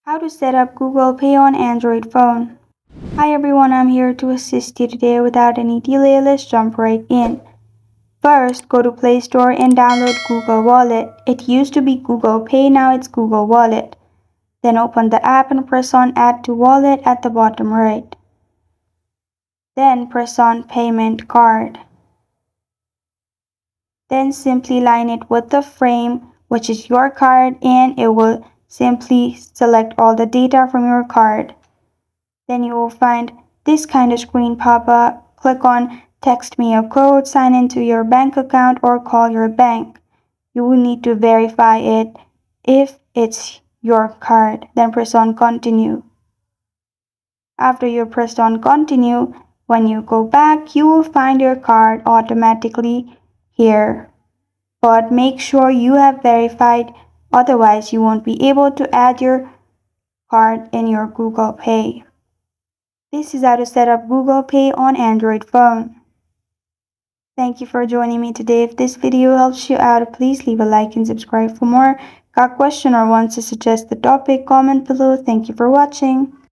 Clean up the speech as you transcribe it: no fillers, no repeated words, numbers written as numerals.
How to set up Google Pay on Android phone. Hi everyone, I'm here to assist you today. Without any delay, let's jump right in. First, go to Play Store and download Google Wallet. It used to be Google Pay, now it's Google Wallet. Then open the app and press on Add to Wallet at the bottom right. Then press on Payment Card. Then simply line it with the frame, which is your card, and it will simply select all the data from your card. Then you will find this kind of screen pop up. Click on Text me a code, sign into your bank account, or call your bank. You will need to verify it if it's your card. Then press on Continue. After you pressed on Continue, when you go back, you will find your card automatically here. But make sure you have verified, otherwise you won't be able to add your card in your Google Pay. This is how to set up Google Pay on Android phone. Thank you for joining me today. If this video helps you out, please leave a like and subscribe for more. Got a question or want to suggest the topic? Comment below. Thank you for watching.